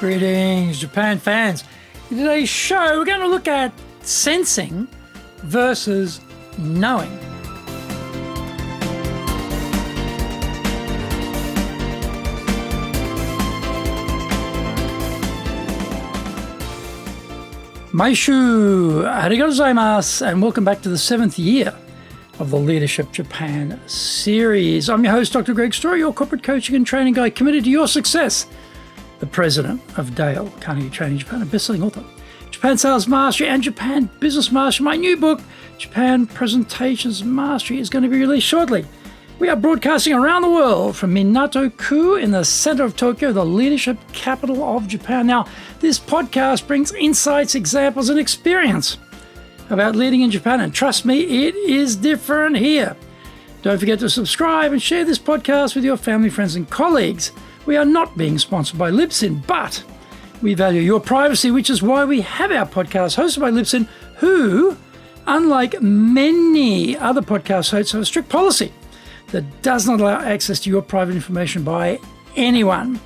Greetings, Japan fans. In today's show, we're going to look at sensing versus knowing. Maishu, arigatou gozaimasu, and welcome back to the 7th year of the Leadership Japan series. I'm your host, Dr. Greg Story, your corporate coaching and training guy committed to your success. The president of Dale Carnegie Training Japan, a best-selling author, Japan Sales Mastery and Japan Business Mastery. My new book, Japan Presentations Mastery, is going to be released shortly. We are broadcasting around the world from Minato-ku in the center of Tokyo, the leadership capital of Japan. Now, this podcast brings insights, examples, and experience about leading in Japan, and trust me, it is different here. Don't forget to subscribe and share this podcast with your family, friends, and colleagues. We are not being sponsored by Libsyn, but we value your privacy, which is why we have our podcast hosted by Libsyn, who, unlike many other podcast hosts, have a strict policy that does not allow access to your private information by anyone.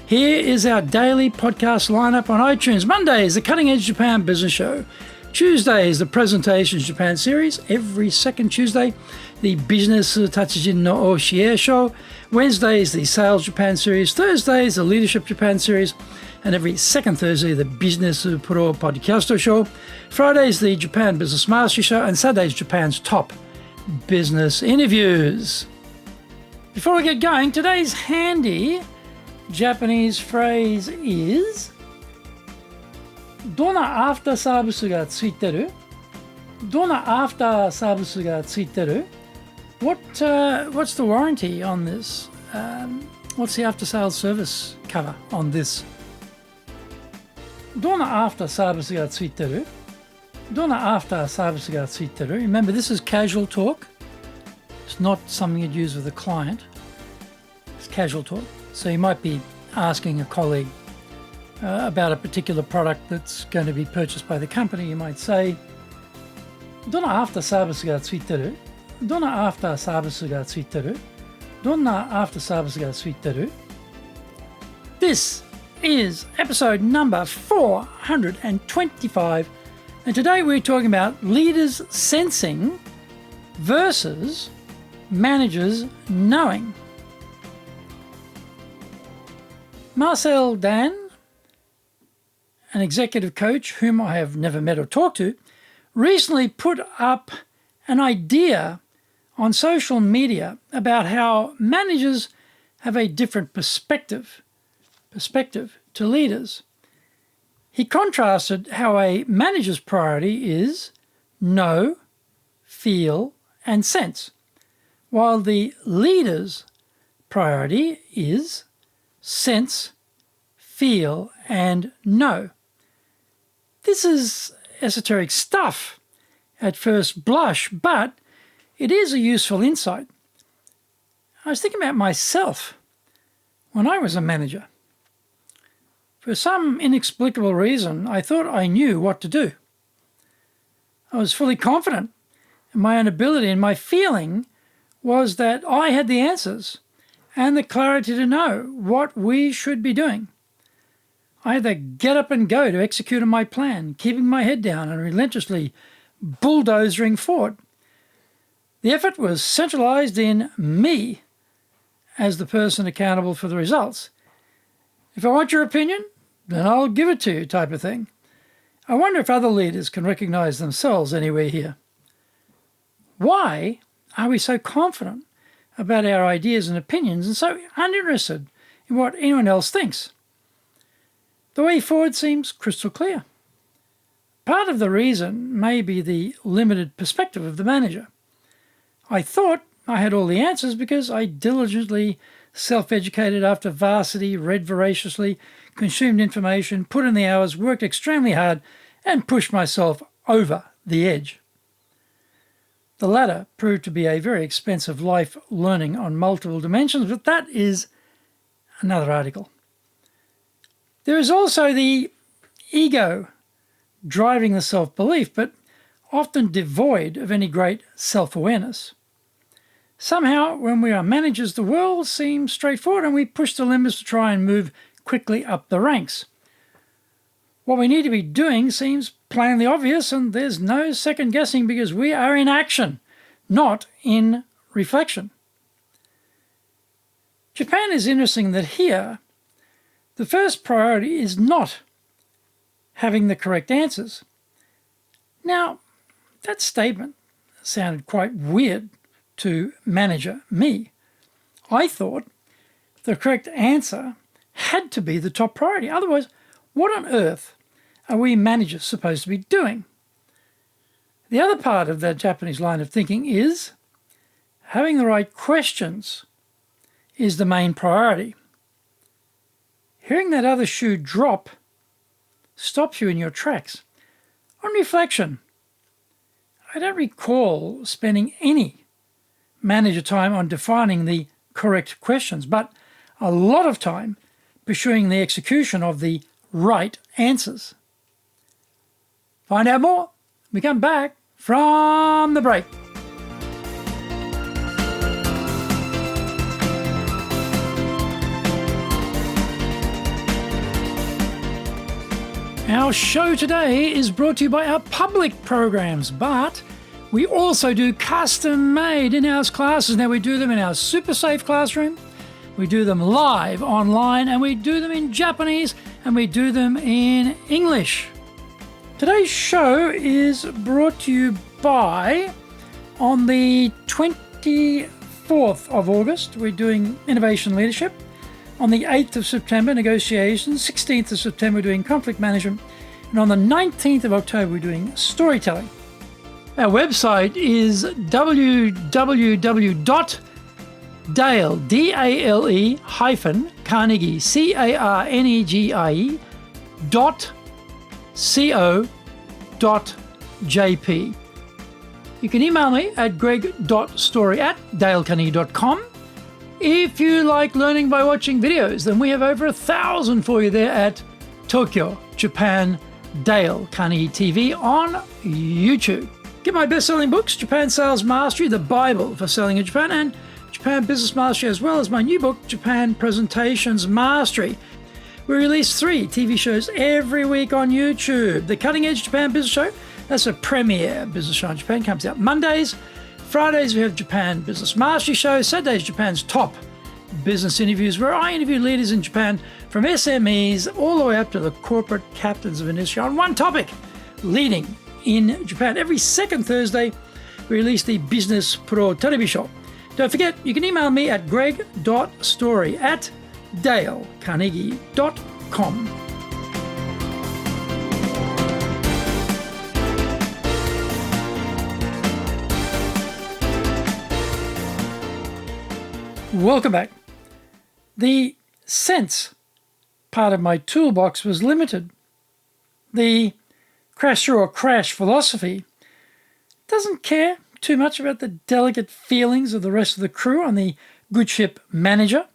Here is our daily podcast lineup on iTunes. Mondays, the Cutting Edge Japan Business Show. Tuesdays, the Presentations Japan series. Every second Tuesday, the Business Tatsujin no Oshie Show. Wednesdays, the Sales Japan series. Thursdays, the Leadership Japan series. And every second Thursday, the Business Pro Podcast Show. Fridays, the Japan Business Mastery Show. And Saturdays, Japan's top business interviews. Before we get going, today's handy Japanese phrase is どんなアフターサービスがついてる? どんなアフターサービスがついてる? What's the warranty on this? What's the after sales service cover on this? どんなアフターサービスがついてる? どんなアフターサービスがついてる? Remember, this is casual talk. It's not something you'd use with a client. It's casual talk. So you might be asking a colleague about a particular product that's going to be purchased by the company. You might say, どんなアフターサービスがついてる? どんなアフターサービスがついてる? どんなアフターサービスがついてる? This is episode number 425, and today we're talking about leaders sensing versus managers knowing. Marcel Dan, an executive coach whom I have never met or talked to, recently put up an idea on social media about how managers have a different perspective to leaders. He contrasted how a manager's priority is know, feel, and sense, while the leader's priority is sense, feel, and know. This is esoteric stuff at first blush, but it is a useful insight. I was thinking about myself when I was a manager. For some inexplicable reason, I thought I knew what to do. I was fully confident in my own ability, and my feeling was that I had the answers and the clarity to know what we should be doing. I had the get up and go to execute on my plan, keeping my head down and relentlessly bulldozering forward. The effort was centralized in me as the person accountable for the results. If I want your opinion, then I'll give it to you, type of thing. I wonder if other leaders can recognize themselves anywhere here. Why are we so confident about our ideas and opinions and so uninterested in what anyone else thinks? The way forward seems crystal clear. Part of the reason may be the limited perspective of the manager. I thought I had all the answers because I diligently self-educated after varsity, read voraciously, consumed information, put in the hours, worked extremely hard, and pushed myself over the edge. The latter proved to be a very expensive life learning on multiple dimensions, but that is another article. There is also the ego driving the self-belief, but often devoid of any great self-awareness. Somehow, when we are managers, the world seems straightforward and we push the limits to try and move quickly up the ranks. What we need to be doing seems plainly obvious, and there's no second guessing because we are in action, not in reflection. Japan is interesting that here, the first priority is not having the correct answers. Now, that statement sounded quite weird to manager me. I thought the correct answer had to be the top priority. Otherwise, what on earth are we managers supposed to be doing? The other part of that Japanese line of thinking is having the right questions is the main priority. Hearing that other shoe drop stops you in your tracks. On reflection, I don't recall spending any manager time on defining the correct questions, but a lot of time pursuing the execution of the right answers. Find out more when we come back from the break. Our show today is brought to you by our public programs, but we also do custom-made in-house classes. Now, we do them in our super safe classroom, we do them live online, and we do them in Japanese, and we do them in English. Today's show is brought to you by, on the 24th of August, we're doing Innovation Leadership. On the 8th of September, negotiations. 16th of September, we're doing conflict management. And on the 19th of October, we're doing storytelling. Our website is www.dale-carnegie, carnegie.co.jp. You can email me at greg.story@dalecarnegie.com. If you like learning by watching videos, then we have over 1,000 for you there at Tokyo, Japan, Dale Carnegie TV on YouTube. Get my best-selling books, Japan Sales Mastery, the Bible for selling in Japan, and Japan Business Mastery, as well as my new book, Japan Presentations Mastery. We release 3 TV shows every week on YouTube. The Cutting Edge Japan Business Show, that's a premiere business show in Japan, comes out Mondays. Fridays, we have Japan Business Mastery Show. Saturdays, Japan's top business interviews, where I interview leaders in Japan from SMEs all the way up to the corporate captains of industry on one topic, leading in Japan. Every second Thursday, we release the Business Pro Television Show. Don't forget, you can email me at greg.story@dalecarnegie.com. Welcome back. The sense part of my toolbox was limited. The crash through or crash philosophy doesn't care too much about the delicate feelings of the rest of the crew on the good ship Manager.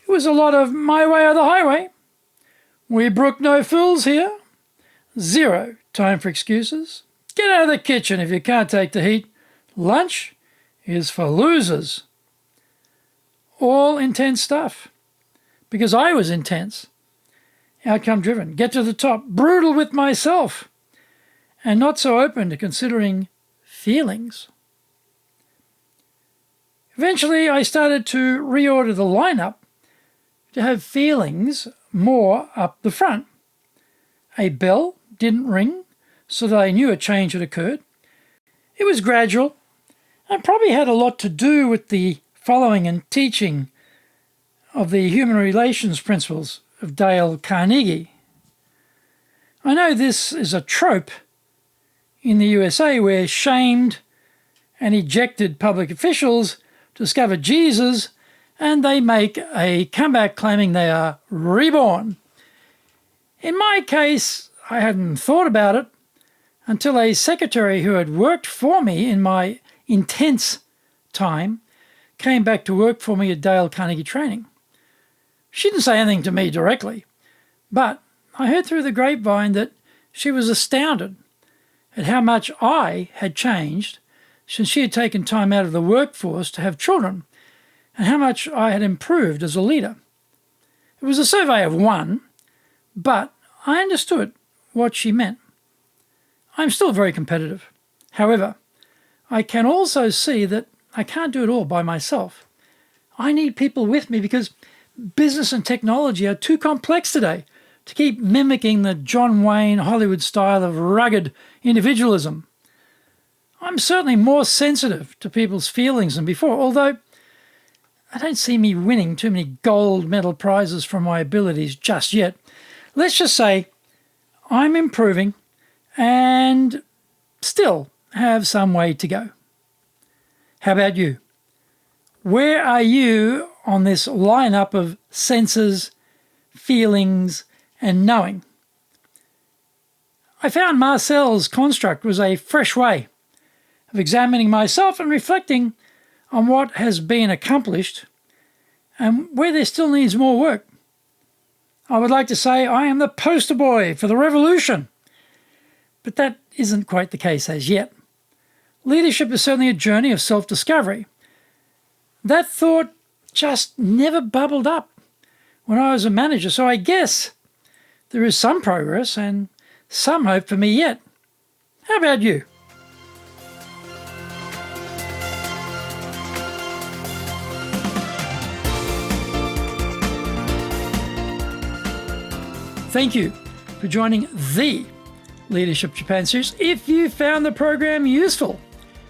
It was a lot of my way or the highway. We brook no fools here. Zero time for excuses. Get out of the kitchen if you can't take the heat. Lunch is for losers. All intense stuff, because I was intense, outcome driven, get to the top, brutal with myself, and not so open to considering feelings. Eventually, I started to reorder the lineup to have feelings more up the front. A bell didn't ring, so that I knew a change had occurred. It was gradual, and probably had a lot to do with the following and teaching of the human relations principles of Dale Carnegie. I know this is a trope in the USA where shamed and ejected public officials discover Jesus and they make a comeback claiming they are reborn. In my case, I hadn't thought about it until a secretary who had worked for me in my intense time came back to work for me at Dale Carnegie Training. She didn't say anything to me directly, but I heard through the grapevine that she was astounded at how much I had changed since she had taken time out of the workforce to have children, and how much I had improved as a leader. It was a survey of one, but I understood what she meant. I'm still very competitive. However, I can also see that I can't do it all by myself. I need people with me because business and technology are too complex today to keep mimicking the John Wayne Hollywood style of rugged individualism. I'm certainly more sensitive to people's feelings than before, although I don't see me winning too many gold medal prizes for my abilities just yet. Let's just say I'm improving and still have some way to go. How about you? Where are you on this lineup of senses, feelings, and knowing? I found Marcel's construct was a fresh way of examining myself and reflecting on what has been accomplished and where there still needs more work. I would like to say I am the poster boy for the revolution, but that isn't quite the case as yet. Leadership is certainly a journey of self-discovery. That thought just never bubbled up when I was a manager, so I guess there is some progress and some hope for me yet. How about you? Thank you for joining the Leadership Japan series. If you found the program useful,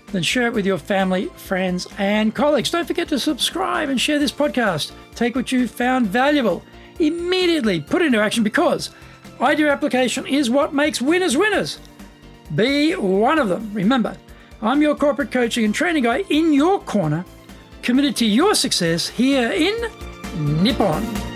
then share it with your family, friends, and colleagues. Don't forget to subscribe and share this podcast. Take what you found valuable, immediately put into action, because idea application is what makes winners winners. Be one of them. Remember, I'm your corporate coaching and training guy in your corner, committed to your success here in Nippon.